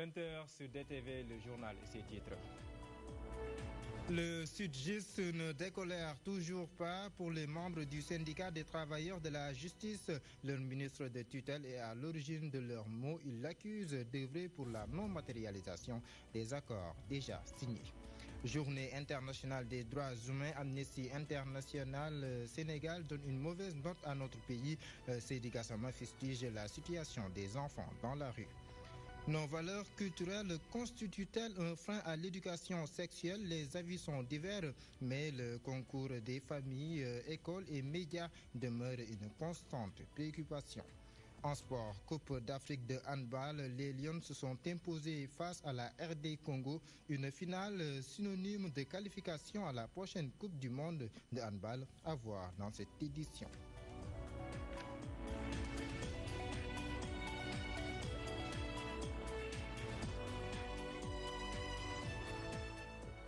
20h sur DTV, le journal et ses titres. Le Sud-Just ne décolère toujours pas pour les membres du syndicat des travailleurs de la justice. Leur ministre de tutelle est à l'origine de leurs mots. Il l'accuse d'œuvrer pour la non-matérialisation des accords déjà signés. Journée internationale des droits humains, Amnesty International Sénégal donne une mauvaise note à notre pays. Seydi Gassama fustige la situation des enfants dans la rue. Nos valeurs culturelles constituent-elles un frein à l'éducation sexuelle? Les avis sont divers, mais le concours des familles, écoles et médias demeure une constante préoccupation. En sport, Coupe d'Afrique de handball, les Lions se sont imposés face à la RD Congo, une finale synonyme de qualification à la prochaine Coupe du monde de handball à voir dans cette édition.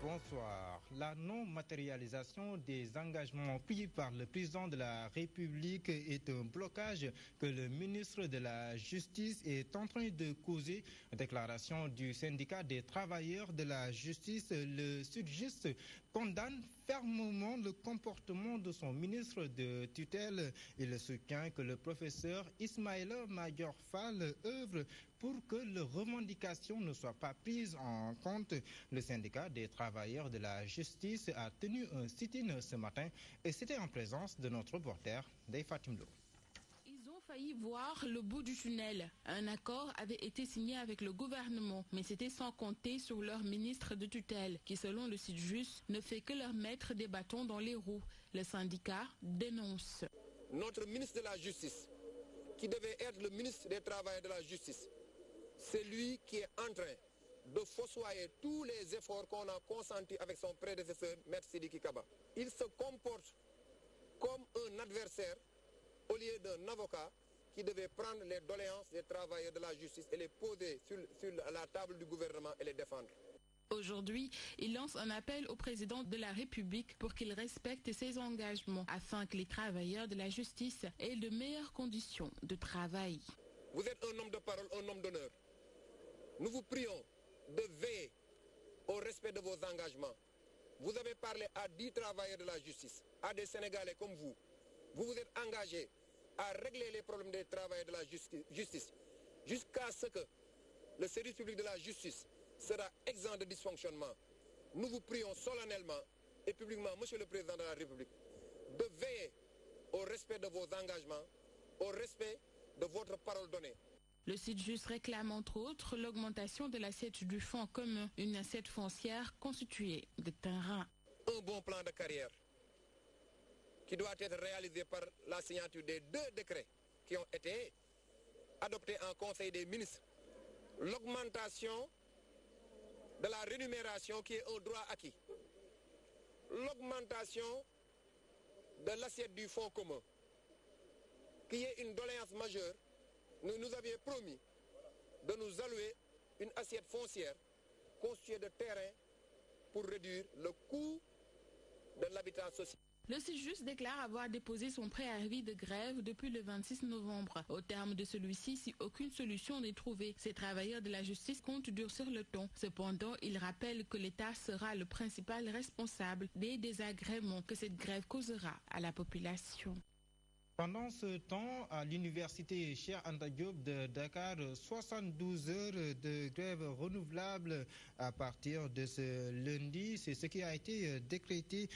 Bonsoir. La non-matérialisation des engagements pris par le président de la République est un blocage que le ministre de la Justice est en train de causer. Déclaration du syndicat des travailleurs de la justice. Le Sud-Just condamne fermement le comportement de son ministre de tutelle. Il soutient que le professeur Ismaïla Madior Fall œuvre pour que les revendications ne soient pas prises en compte. Le syndicat des travailleurs de la justice a tenu un sit-in ce matin et c'était en présence de notre reporter Dave Fatimlo. Ils ont failli voir le bout du tunnel. Un accord avait été signé avec le gouvernement, mais c'était sans compter sur leur ministre de tutelle, qui selon le Sud-Just ne fait que leur mettre des bâtons dans les roues. Le syndicat dénonce. Notre ministre de la Justice, qui devait être le ministre des Travailleurs de la Justice, c'est lui qui est en train de fossoyer tous les efforts qu'on a consentis avec son prédécesseur, Maître Sidiki Kaba. Il se comporte comme un adversaire au lieu d'un avocat qui devait prendre les doléances des travailleurs de la justice et les poser sur la table du gouvernement et les défendre. Aujourd'hui, il lance un appel au président de la République pour qu'il respecte ses engagements afin que les travailleurs de la justice aient de meilleures conditions de travail. Vous êtes un homme de parole, un homme d'honneur. Nous vous prions de veiller au respect de vos engagements. Vous avez parlé à 10 travailleurs de la justice, à des Sénégalais comme vous. Vous vous êtes engagés à régler les problèmes des travailleurs de la justice jusqu'à ce que le service public de la justice sera exempt de dysfonctionnement. Nous vous prions solennellement et publiquement, Monsieur le Président de la République, de veiller au respect de vos engagements, au respect de votre parole donnée. Le Sud-Just réclame entre autres l'augmentation de l'assiette du fonds commun, une assiette foncière constituée de terrains. Un bon plan de carrière qui doit être réalisé par la signature des 2 décrets qui ont été adoptés en Conseil des ministres. L'augmentation de la rémunération qui est un droit acquis. L'augmentation de l'assiette du fonds commun qui est une doléance majeure. Nous avions promis de nous allouer une assiette foncière constituée de terrain pour réduire le coût de l'habitat social. Le Sud-Just déclare avoir déposé son préavis de grève depuis le 26 novembre. Au terme de celui-ci, si aucune solution n'est trouvée, ces travailleurs de la justice comptent durcir le ton. Cependant, il rappelle que l'État sera le principal responsable des désagréments que cette grève causera à la population. Pendant ce temps, à l'université Cheikh Anta Diop de Dakar, 72 heures de grève renouvelable à partir de ce lundi. C'est ce qui a été décrété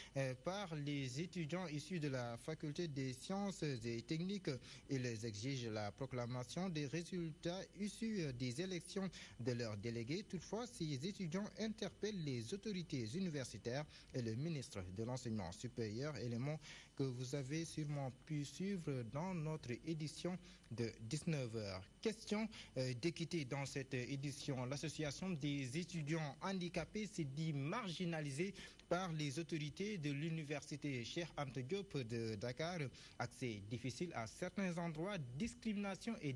par les étudiants issus de la faculté des sciences et techniques. Ils exigent la proclamation des résultats issus des élections de leurs délégués. Toutefois, ces étudiants interpellent les autorités universitaires et le ministre de l'Enseignement supérieur, élément que vous avez sûrement pu suivre dans notre édition de 19h. Question d'équité dans cette édition. L'association des étudiants handicapés s'est dit marginalisée par les autorités de l'université Cheikh Anta Diop de Dakar. Accès difficile à certains endroits, discrimination et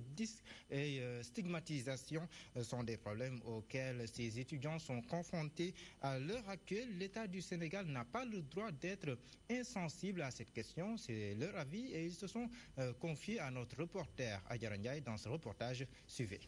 stigmatisation sont des problèmes auxquels ces étudiants sont confrontés. À l'heure actuelle, l'État du Sénégal n'a pas le droit d'être insensible à cette question. C'est leur avis et ils se sont confiés à notre reporter Adjara Ndiaye dans ce reportage. Suivez.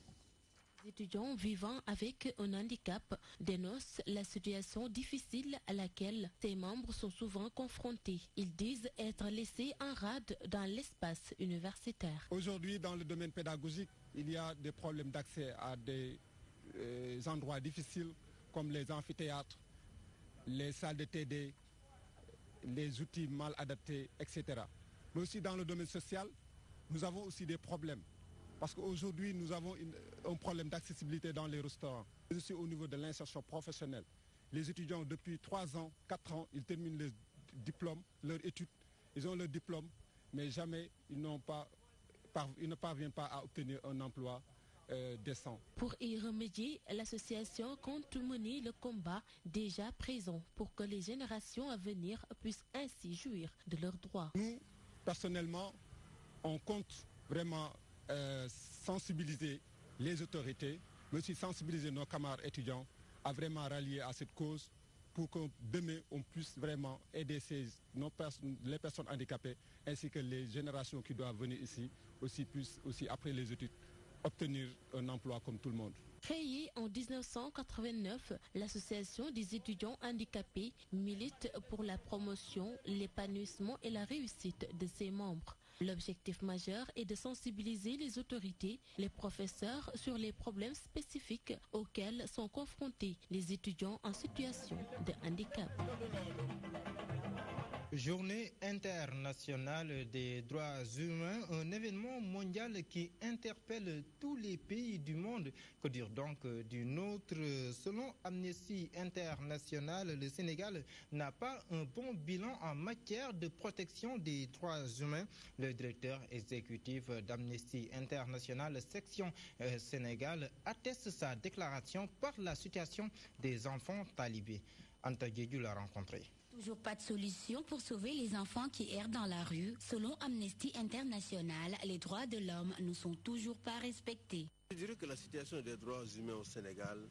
Les étudiants vivant avec un handicap dénoncent la situation difficile à laquelle ses membres sont souvent confrontés. Ils disent être laissés en rade dans l'espace universitaire. Aujourd'hui, dans le domaine pédagogique, il y a des problèmes d'accès à des endroits difficiles comme les amphithéâtres, les salles de TD, les outils mal adaptés, etc. Mais aussi dans le domaine social, nous avons aussi des problèmes. Parce qu'aujourd'hui, nous avons un problème d'accessibilité dans les restaurants. Aussi au niveau de l'insertion professionnelle. Les étudiants, depuis 3 ans, 4 ans, ils terminent les diplômes, leurs études. Ils ont leur diplôme, mais jamais ils ne parviennent pas à obtenir un emploi décent. Pour y remédier, l'association compte mener le combat déjà présent pour que les générations à venir puissent ainsi jouir de leurs droits. Nous, personnellement, on compte vraiment sensibiliser les autorités, mais aussi sensibiliser nos camarades étudiants à vraiment rallier à cette cause pour que demain on puisse vraiment aider les personnes handicapées ainsi que les générations qui doivent venir ici aussi puissent aussi après les études obtenir un emploi comme tout le monde. Créée en 1989, l'association des étudiants handicapés milite pour la promotion, l'épanouissement et la réussite de ses membres. L'objectif majeur est de sensibiliser les autorités, les professeurs sur les problèmes spécifiques auxquels sont confrontés les étudiants en situation de handicap. Journée internationale des droits humains, un événement mondial qui interpelle tous les pays du monde. Que dire donc du nôtre? Selon Amnesty International, le Sénégal n'a pas un bon bilan en matière de protection des droits humains. Le directeur exécutif d'Amnesty International, section Sénégal, atteste sa déclaration par la situation des enfants talibés. Anta Diédhiou l'a rencontré. Toujours pas de solution pour sauver les enfants qui errent dans la rue. Selon Amnesty International, les droits de l'homme ne sont toujours pas respectés. Je dirais que la situation des droits humains au Sénégal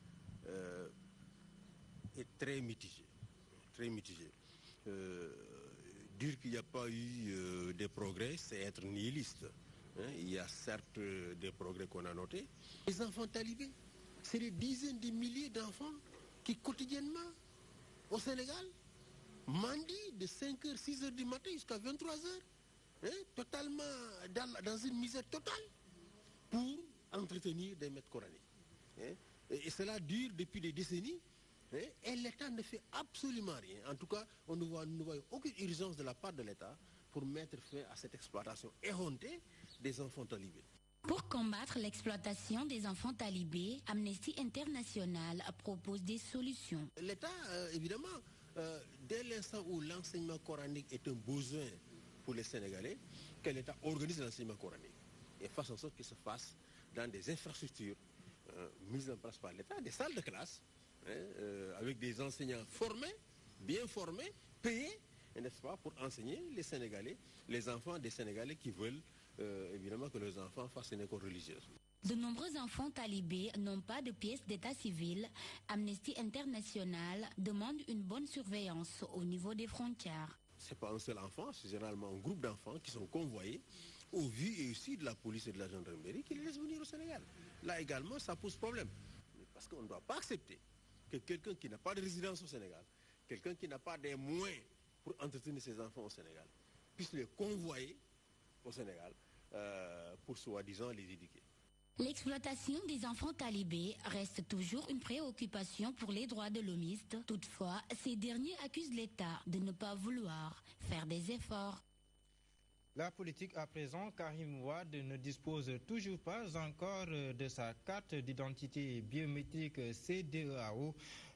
est très mitigée. Très mitigée. Dire qu'il n'y a pas eu des progrès, c'est être nihiliste. Il y a certes des progrès qu'on a notés. Les enfants talibés, c'est des dizaines de milliers d'enfants qui quotidiennement au Sénégal mendient de 5h, 6h du matin jusqu'à 23h, totalement dans une misère totale pour entretenir des maîtres coraniques. Et cela dure depuis des décennies et l'État ne fait absolument rien. En tout cas, on ne voit aucune urgence de la part de l'État pour mettre fin à cette exploitation éhontée des enfants talibés. Pour combattre l'exploitation des enfants talibés, Amnesty International propose des solutions. L'État, évidemment, dès l'instant où l'enseignement coranique est un besoin pour les Sénégalais, que l'État organise l'enseignement coranique et fasse en sorte qu'il se fasse dans des infrastructures mises en place par l'État, des salles de classe, avec des enseignants formés, bien formés, payés, n'est-ce pas, pour enseigner les Sénégalais, les enfants des Sénégalais qui veulent évidemment que leurs enfants fassent une école religieuse. De nombreux enfants talibés n'ont pas de pièces d'état civil. Amnesty International demande une bonne surveillance au niveau des frontières. Ce n'est pas un seul enfant, c'est généralement un groupe d'enfants qui sont convoyés au vu et aussi de la police et de la gendarmerie qui les laissent venir au Sénégal. Là également, ça pose problème. Parce qu'on ne doit pas accepter que quelqu'un qui n'a pas de résidence au Sénégal, quelqu'un qui n'a pas des moyens pour entretenir ses enfants au Sénégal, puisse les convoyer au Sénégal pour soi-disant les éduquer. L'exploitation des enfants talibés reste toujours une préoccupation pour les droits de l'homiste. Toutefois, ces derniers accusent l'État de ne pas vouloir faire des efforts. La politique à présent, Karim Wade ne dispose toujours pas encore de sa carte d'identité biométrique CEDEAO.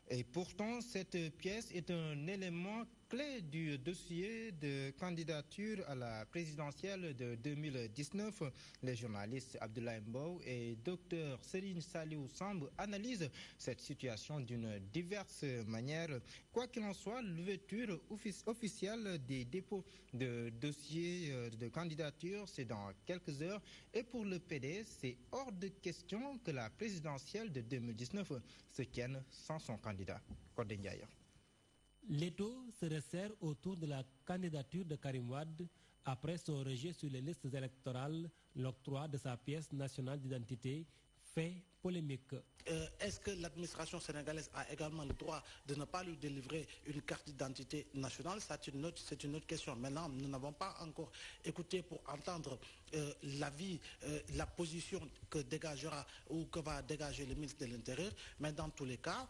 Et pourtant, cette pièce est un élément clé du dossier de candidature à la présidentielle de 2019. Les journalistes Abdoulaye Mbow et Dr Serine Saliou Samb analysent cette situation d'une diverse manière. Quoi qu'il en soit, l'ouverture officielle des dépôts de dossiers de candidature, c'est dans quelques heures. Et pour le PDS, c'est hors de question que la présidentielle de 2019 se tienne sans son candidat. Codé Ndiaye. L'étau se resserre autour de la candidature de Karim Wade après son rejet sur les listes électorales, l'octroi de sa pièce nationale d'identité fait polémique. Est-ce que l'administration sénégalaise a également le droit de ne pas lui délivrer une carte d'identité nationale? C'est une autre question. Maintenant, nous n'avons pas encore écouté pour entendre l'avis, la position que dégagera ou que va dégager le ministre de l'Intérieur. Mais dans tous les cas,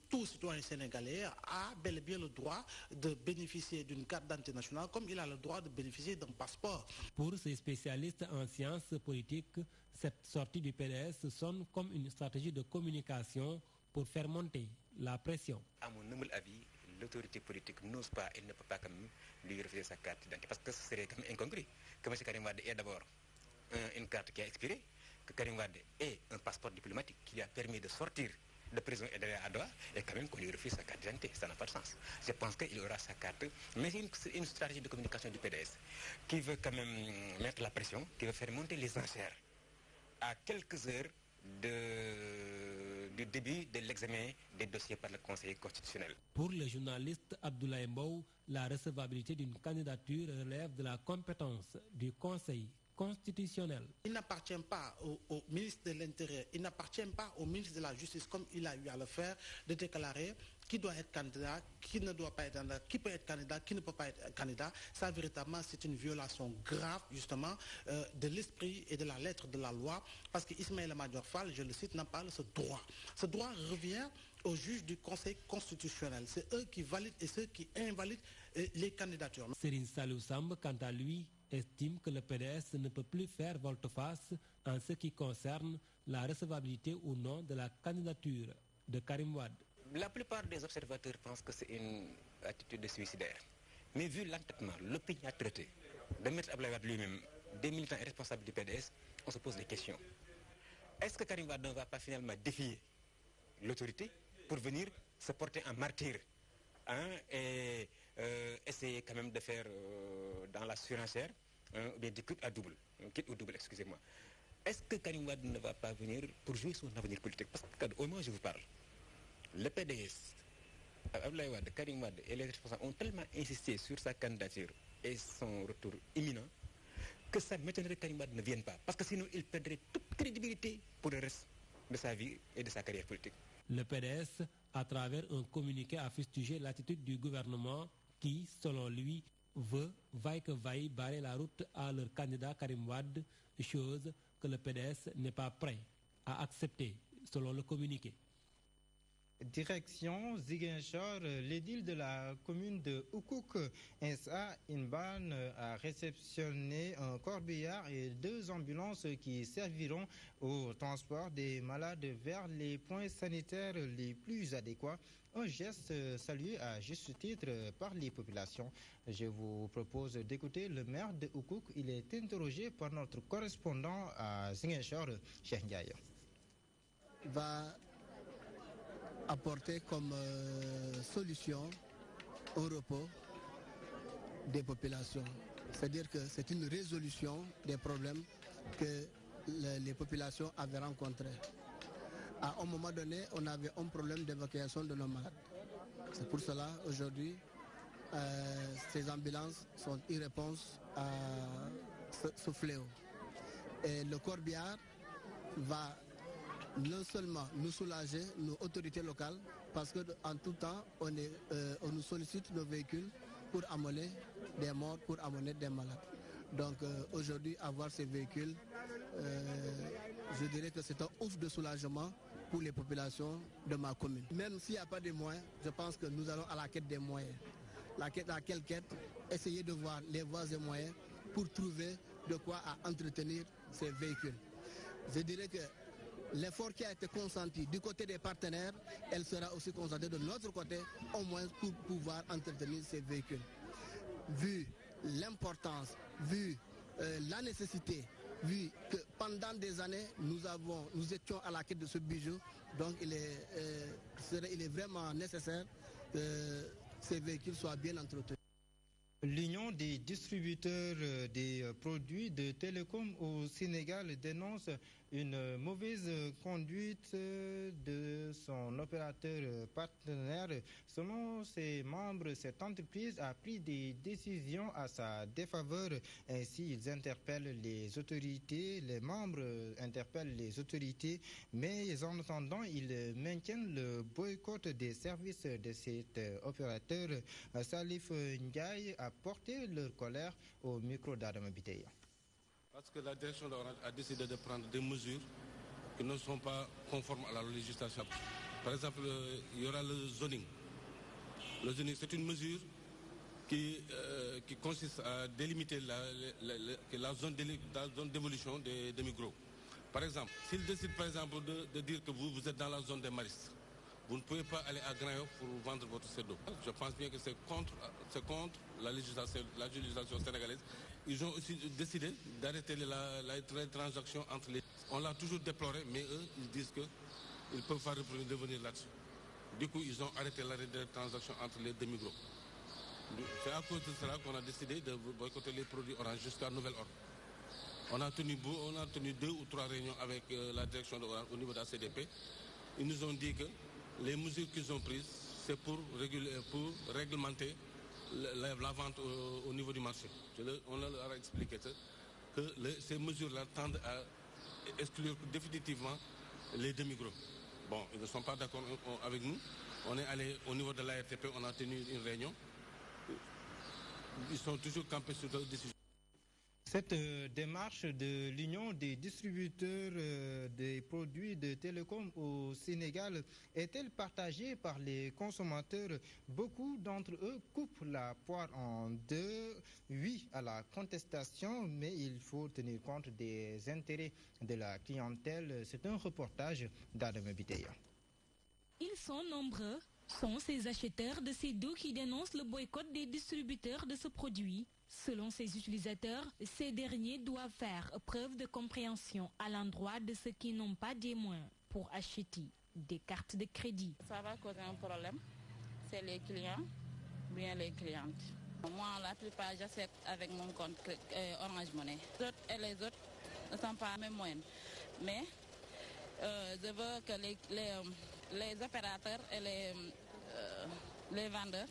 tout citoyen sénégalais a bel et bien le droit de bénéficier d'une carte d'identité nationale comme il a le droit de bénéficier d'un passeport. Pour ces spécialistes en sciences politiques, cette sortie du PDS sonne comme une stratégie de communication pour faire monter la pression. À mon humble avis, l'autorité politique n'ose pas, elle ne peut pas quand même lui refuser sa carte d'identité parce que ce serait quand même incongru que M. Karim Wade ait d'abord une carte qui a expiré, que Karim Wade ait un passeport diplomatique qui lui a permis de sortir de prison et d'aller à Doha, et quand même qu'on lui refuse sa carte d'identité. Ça n'a pas de sens. Je pense qu'il aura sa carte, mais c'est une stratégie de communication du PDS qui veut quand même mettre la pression, qui veut faire monter les enchères à quelques heures du début de l'examen des dossiers par le Conseil constitutionnel. Pour le journaliste Abdoulaye Mbow, la recevabilité d'une candidature relève de la compétence du Conseil constitutionnel. Il n'appartient pas au ministre de l'Intérieur, il n'appartient pas au ministre de la Justice, comme il a eu à le faire, de déclarer qui doit être candidat, qui ne doit pas être candidat, qui peut être candidat, qui ne peut pas être candidat. Ça, véritablement, c'est une violation grave, justement, de l'esprit et de la lettre de la loi, parce qu'Ismaïla Madior Fall, je le cite, n'a pas ce droit. Ce droit revient aux juges du Conseil constitutionnel. C'est eux qui valident et ceux qui invalident les candidatures. Serine Salou Samb, quant à lui, estime que le PDS ne peut plus faire volte-face en ce qui concerne la recevabilité ou non de la candidature de Karim Wade. La plupart des observateurs pensent que c'est une attitude suicidaire. Mais vu l'entêtement, l'opiniâtreté de M. Abdoulaye Wade lui-même, des militants et responsables du PDS, on se pose des questions. Est-ce que Karim Wade ne va pas finalement défier l'autorité pour venir se porter en martyr et essayer quand même de faire dans la surenchère ou bien du quitte au double, excusez-moi. Est-ce que Karim Wade ne va pas venir pour jouer son avenir politique? Parce qu'au moment où je vous parle, le PDS, Abdoulaye Wade, Karim Wade et les responsables ont tellement insisté sur sa candidature et son retour imminent que ça m'étonnerait que Karim Wade ne vienne pas. Parce que sinon, il perdrait toute crédibilité pour le reste de sa vie et de sa carrière politique. Le PDS, à travers un communiqué, a fustigé l'attitude du gouvernement qui, selon lui, veut, vaille que vaille, barrer la route à leur candidat Karim Wade, chose que le PDS n'est pas prêt à accepter, selon le communiqué. Direction Ziguinchor, l'édile de la commune de Oukouk, Insa Inban, a réceptionné un corbillard et 2 ambulances qui serviront au transport des malades vers les points sanitaires les plus adéquats. Un geste salué à juste titre par les populations. Je vous propose d'écouter le maire de Oukouk. Il est interrogé par notre correspondant à Ziguinchor, Cheikh Ndiaye. Apporter comme solution au repos des populations. C'est-à-dire que c'est une résolution des problèmes que les populations avaient rencontrés. À un moment donné, on avait un problème d'évacuation de nos malades. C'est pour cela, aujourd'hui, ces ambulances sont une réponse à ce fléau. Et le corbillard va non seulement nous soulager, nos autorités locales, parce qu'en tout temps, on nous sollicite nos véhicules pour amener des morts, pour amener des malades. Donc aujourd'hui, avoir ces véhicules, je dirais que c'est un ouf de soulagement pour les populations de ma commune. Même s'il n'y a pas de moyens, je pense que nous allons à la quête des moyens. La quelle quête? Essayer de voir les voies et moyens pour trouver de quoi entretenir ces véhicules. Je dirais que l'effort qui a été consenti du côté des partenaires, elle sera aussi concentrée de notre côté, au moins pour pouvoir entretenir ces véhicules. Vu l'importance, vu la nécessité, vu que pendant des années, nous étions à la quête de ce bijou, donc il est vraiment nécessaire que ces véhicules soient bien entretenus. L'Union des distributeurs des produits de télécom au Sénégal dénonce une mauvaise conduite de son opérateur partenaire. Selon ses membres, cette entreprise a pris des décisions à sa défaveur. Ainsi, ils interpellent les autorités, les membres interpellent les autorités, mais en attendant, ils maintiennent le boycott des services de cet opérateur. Salif Ndiaye a porté leur colère au micro d'Adama Biteya. Parce que la direction d'Orange a décidé de prendre des mesures qui ne sont pas conformes à la législation. Par exemple, il y aura le zoning. Le zoning, c'est une mesure qui consiste à délimiter la zone d'évolution des micros. Par exemple, s'il décide par exemple de dire que vous êtes dans la zone des maristes, vous ne pouvez pas aller à Grand Yoff pour vendre votre CEDO. Je pense bien que c'est contre la législation sénégalaise. Ils ont aussi décidé d'arrêter les transactions entre les... On l'a toujours déploré, mais eux, ils disent qu'ils ne peuvent pas revenir là-dessus. Du coup, ils ont arrêté l'arrêt des transactions entre les deux micros. C'est à cause de cela qu'on a décidé de boycotter les produits Orange jusqu'à nouvel ordre. On a tenu 2 ou 3 réunions avec la direction de Orange au niveau de la CDP. Ils nous ont dit que les mesures qu'ils ont prises, c'est pour réglementer la vente au niveau du marché. On leur a expliqué que ces mesures-là tendent à exclure définitivement les demi-gros. Bon, ils ne sont pas d'accord avec nous. On est allé au niveau de l'ARTP, on a tenu une réunion. Ils sont toujours campés sur leur décision. Cette démarche de l'Union des distributeurs des produits de télécom au Sénégal est-elle partagée par les consommateurs? Beaucoup d'entre eux coupent la poire en deux. Oui à la contestation, mais il faut tenir compte des intérêts de la clientèle. C'est un reportage d'Adama Biteya. Ils sont nombreux, sont ces acheteurs de ces dos qui dénoncent le boycott des distributeurs de ce produit. Selon ces utilisateurs, ces derniers doivent faire preuve de compréhension à l'endroit de ceux qui n'ont pas des moyens pour acheter des cartes de crédit. Ça va causer un problème, c'est les clients, bien les clientes. Moi, la plupart, j'achète avec mon compte Orange Money. Les autres et les autres ne sont pas à mes moyens. Mais je veux que les opérateurs et les vendeurs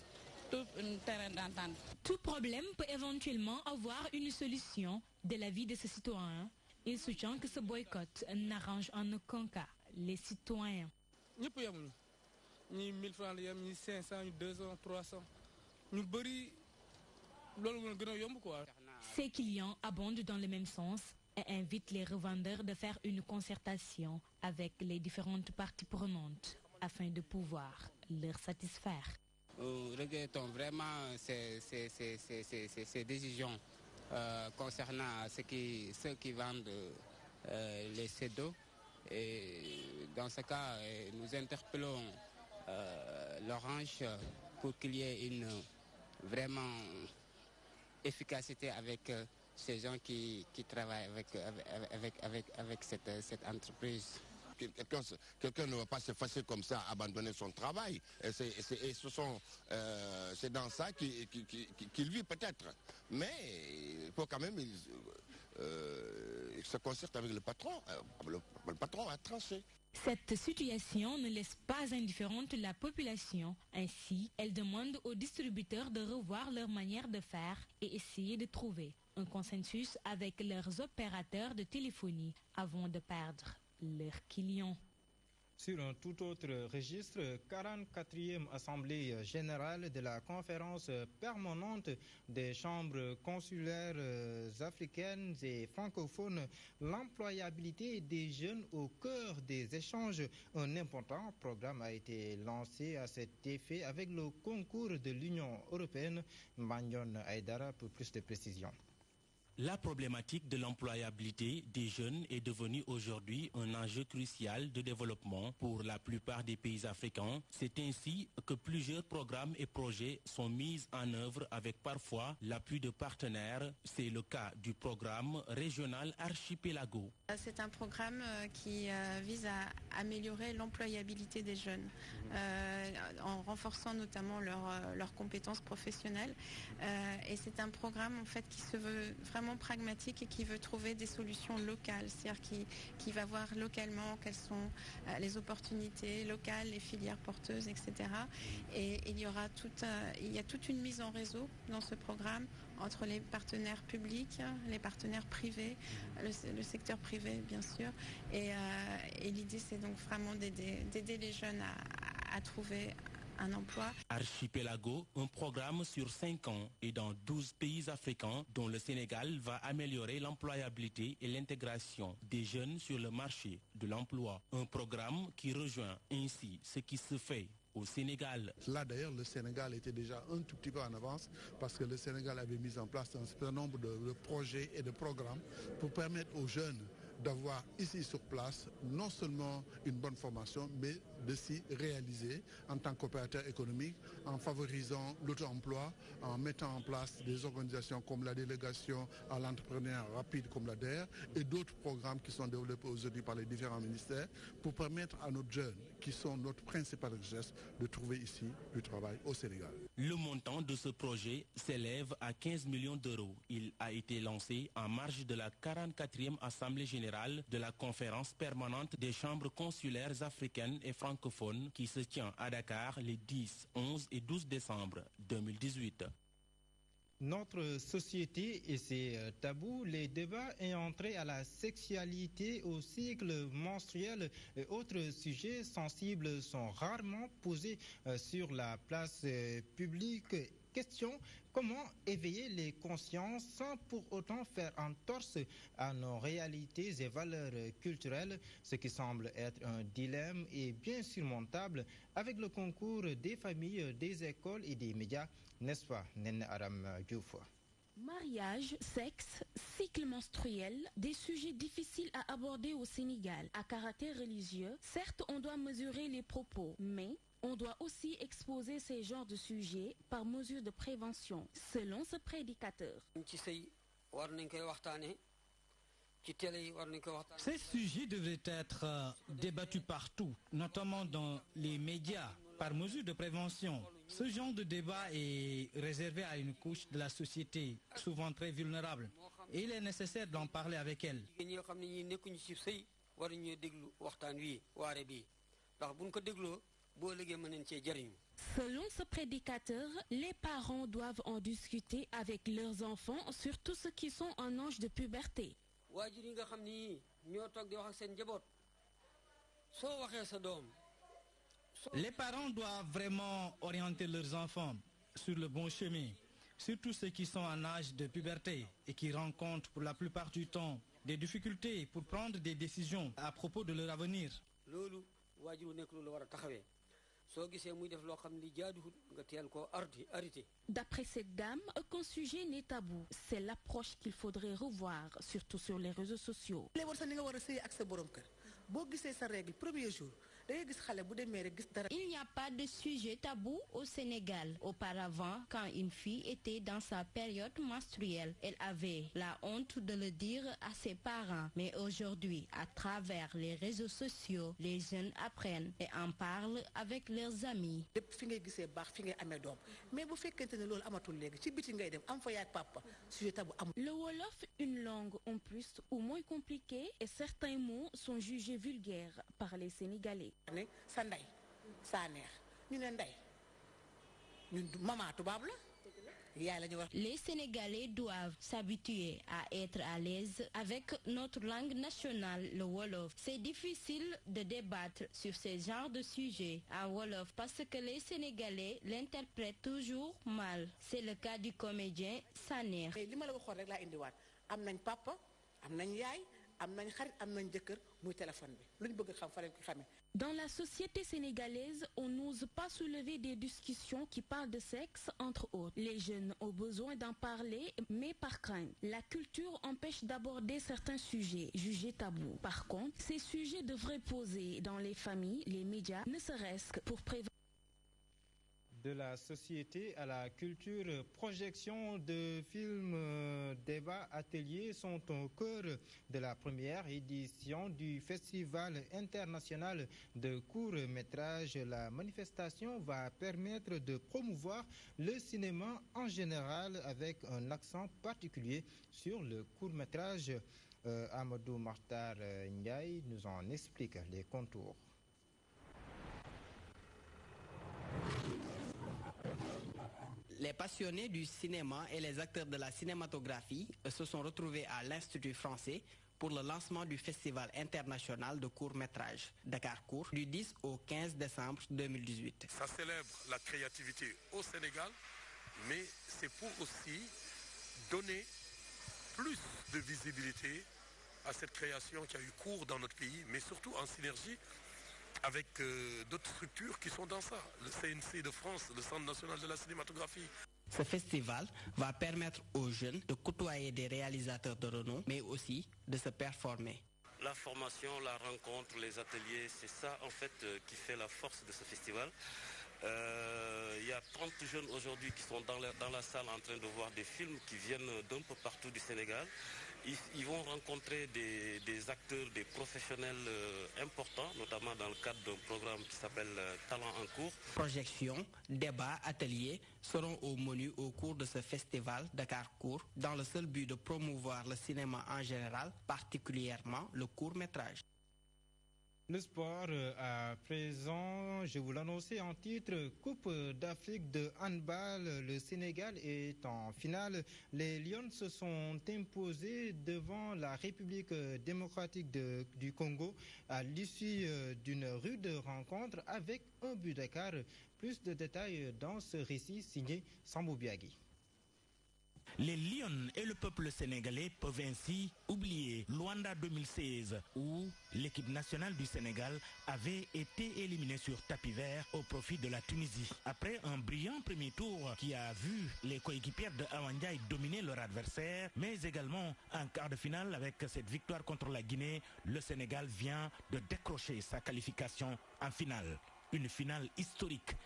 trouvent un terrain d'entente. Tout problème peut éventuellement avoir une solution de la vie de ce citoyen. Il soutient que ce boycott n'arrange en aucun cas les citoyens. Ni 1000 francs, ni 500, ni 200, 300. Ces clients abondent dans le même sens et invitent les revendeurs de faire une concertation avec les différentes parties prenantes afin de pouvoir leur satisfaire. Regrettons vraiment ces décisions concernant ceux qui vendent les CEDO. Et dans ce cas, nous interpellons l'Orange pour qu'il y ait une vraiment efficacité avec ces gens qui travaillent avec cette entreprise. Quelqu'un ne va pas s'effacer comme ça, abandonner son travail. C'est dans ça qu'il vit peut-être. Mais il faut quand même se concerter avec le patron. Le patron a tranché. Cette situation ne laisse pas indifférente la population. Ainsi, elle demande aux distributeurs de revoir leur manière de faire et essayer de trouver un consensus avec leurs opérateurs de téléphonie avant de perdre leurs clients. Sur un tout autre registre, 44e Assemblée générale de la conférence permanente des chambres consulaires africaines et francophones, l'employabilité des jeunes au cœur des échanges. Un important programme a été lancé à cet effet avec le concours de l'Union européenne. Magnon Aïdara pour plus de précisions. La problématique de l'employabilité des jeunes est devenue aujourd'hui un enjeu crucial de développement pour la plupart des pays africains. C'est ainsi que plusieurs programmes et projets sont mis en œuvre avec parfois l'appui de partenaires. C'est le cas du programme régional Archipelago. C'est un programme qui vise à améliorer l'employabilité des jeunes en renforçant notamment leurs compétences professionnelles. Et c'est un programme en fait qui se veut vraiment pragmatique et qui veut trouver des solutions locales, c'est-à-dire qui va voir localement quelles sont les opportunités locales, les filières porteuses, etc. Et il y a toute une mise en réseau dans ce programme entre les partenaires publics, les partenaires privés, le secteur privé bien sûr. Et l'idée c'est donc vraiment d'aider les jeunes à trouver un emploi. Archipelago, un programme sur 5 ans et dans 12 pays africains dont le Sénégal va améliorer l'employabilité et l'intégration des jeunes sur le marché de l'emploi. Un programme qui rejoint ainsi ce qui se fait au Sénégal. Là d'ailleurs le Sénégal était déjà un tout petit peu en avance parce que le Sénégal avait mis en place un certain nombre de projets et de programmes pour permettre aux jeunes d'avoir ici sur place non seulement une bonne formation, mais de s'y réaliser en tant qu'opérateur économique, en favorisant l'auto-emploi, en mettant en place des organisations comme la délégation à l'entrepreneuriat rapide comme la DER et d'autres programmes qui sont développés aujourd'hui par les différents ministères pour permettre à nos jeunes, qui sont notre principale richesse, de trouver ici du travail au Sénégal. Le montant de ce projet s'élève à 15 millions d'euros. Il a été lancé en marge de la 44e Assemblée générale de la conférence permanente des chambres consulaires africaines et francophones qui se tient à Dakar les 10, 11 et 12 décembre 2018. Notre société et ses tabous, les débats ayant trait à la sexualité, au cycle menstruel et autres sujets sensibles sont rarement posés sur la place publique. Question: comment éveiller les consciences sans pour autant faire entorse à nos réalités et valeurs culturelles, ce qui semble être un dilemme et bien surmontable avec le concours des familles, des écoles et des médias, n'est-ce pas, Nene Aram Diouf? Mariage, sexe, cycle menstruel, des sujets difficiles à aborder au Sénégal, à caractère religieux. Certes, on doit mesurer les propos, mais on doit aussi exposer ces genres de sujets par mesure de prévention, selon ce prédicateur. Ces sujets devraient être débattus partout, notamment dans les médias, par mesure de prévention. Ce genre de débat est réservé à une couche de la société, souvent très vulnérable, et il est nécessaire d'en parler avec elle. Selon ce prédicateur, les parents doivent en discuter avec leurs enfants sur tout ce qui sont en âge de puberté. Les parents doivent vraiment orienter leurs enfants sur le bon chemin, surtout ceux qui sont en âge de puberté et qui rencontrent pour la plupart du temps des difficultés pour prendre des décisions à propos de leur avenir. D'après cette dame, aucun sujet n'est tabou. C'est l'approche qu'il faudrait revoir, surtout sur les réseaux sociaux. Il n'y a pas de sujet tabou au Sénégal. Auparavant, quand une fille était dans sa période menstruelle, elle avait la honte de le dire à ses parents. Mais aujourd'hui, à travers les réseaux sociaux, les jeunes apprennent et en parlent avec leurs amis. Le Wolof, une langue en plus ou moins compliquée, et certains mots sont jugés vulgaires par les Sénégalais. Les Sénégalais doivent s'habituer à être à l'aise avec notre langue nationale, le Wolof. C'est difficile de débattre sur ce genre de sujet en Wolof parce que les Sénégalais l'interprètent toujours mal. C'est le cas du comédien Saner. Dans la société sénégalaise, on n'ose pas soulever des discussions qui parlent de sexe, entre autres. Les jeunes ont besoin d'en parler, mais par crainte. La culture empêche d'aborder certains sujets jugés tabous. Par contre, ces sujets devraient poser dans les familles, les médias, ne serait-ce que pour prévenir. De la société à la culture, projection de films, débats, ateliers sont au cœur de la première édition du Festival international de court-métrage. La manifestation va permettre de promouvoir le cinéma en général avec un accent particulier sur le court-métrage. Amadou Martar Ndiaye nous en explique les contours. Les passionnés du cinéma et les acteurs de la cinématographie se sont retrouvés à l'Institut français pour le lancement du Festival international de court-métrage Dakar Court du 10 au 15 décembre 2018. Ça célèbre la créativité au Sénégal, mais c'est pour aussi donner plus de visibilité à cette création qui a eu cours dans notre pays, mais surtout en synergie avec d'autres structures qui sont dans ça. Le CNC de France, le Centre national de la cinématographie. Ce festival va permettre aux jeunes de côtoyer des réalisateurs de renom, mais aussi de se performer. La formation, la rencontre, les ateliers, c'est ça en fait qui fait la force de ce festival. Il y a 30 jeunes aujourd'hui qui sont dans la salle en train de voir des films qui viennent d'un peu partout du Sénégal. Ils vont rencontrer des acteurs, des professionnels importants, notamment dans le cadre d'un programme qui s'appelle Talent en cours. Projections, débats, ateliers seront au menu au cours de ce festival Dakar Court, dans le seul but de promouvoir le cinéma en général, particulièrement le court-métrage. Le sport à présent, je vous l'annonçais en titre, Coupe d'Afrique de handball. Le Sénégal est en finale. Les Lions se sont imposés devant la République démocratique du Congo à l'issue d'une rude rencontre avec un but d'écart. Plus de détails dans ce récit signé Sambou Biagui. Les Lions et le peuple sénégalais peuvent ainsi oublier Luanda 2016 où l'équipe nationale du Sénégal avait été éliminée sur tapis vert au profit de la Tunisie. Après un brillant premier tour qui a vu les coéquipiers de Awa Ndiaye dominer leur adversaire, mais également en quart de finale avec cette victoire contre la Guinée, le Sénégal vient de décrocher sa qualification en finale. Une finale historique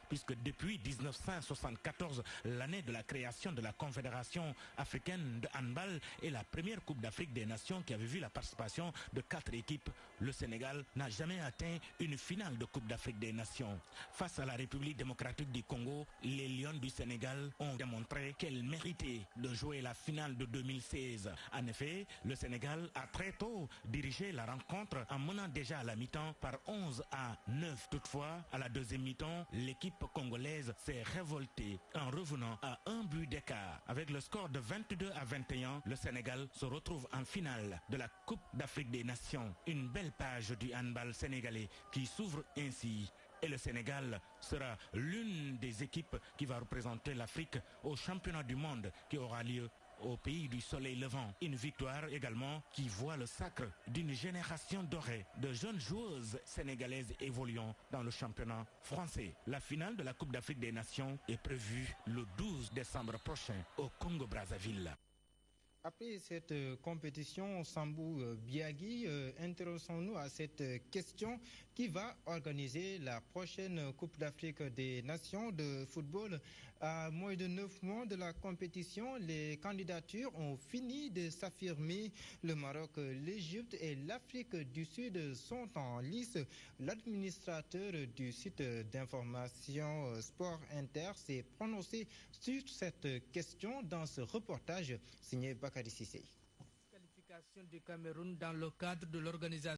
puisque depuis 1974, l'année de la création de la Confédération africaine de handball et la première Coupe d'Afrique des Nations qui avait vu la participation de 4 équipes, le Sénégal n'a jamais atteint une finale de Coupe d'Afrique des Nations. Face à la République démocratique du Congo, les Lions du Sénégal ont démontré qu'elles méritaient de jouer la finale de 2016. En effet, le Sénégal a très tôt dirigé la rencontre en menant déjà à la mi-temps par 11-9. Toutefois, à la deuxième mi-temps, l'équipe congolaise s'est révoltée en revenant à un but d'écart. Avec le score de 22-21, le Sénégal se retrouve en finale de la Coupe d'Afrique des Nations. Une belle page du handball sénégalais qui s'ouvre ainsi. Et le Sénégal sera l'une des équipes qui va représenter l'Afrique au championnat du monde qui aura lieu au pays du soleil levant. Une victoire également qui voit le sacre d'une génération dorée de jeunes joueuses sénégalaises évoluant dans le championnat français. La finale de la Coupe d'Afrique des Nations est prévue le 12 décembre prochain au Congo-Brazzaville. Après cette compétition, Sambou Biagui, intéressons-nous à cette question: qui va organiser la prochaine Coupe d'Afrique des Nations de football? À moins de 9 mois de la compétition, les candidatures ont fini de s'affirmer. Le Maroc, l'Égypte et l'Afrique du Sud sont en lice. L'administrateur du site d'information Sport Inter s'est prononcé sur cette question dans ce reportage signé Bakary Cissé. Qualification du Cameroun dans le cadre de l'organisation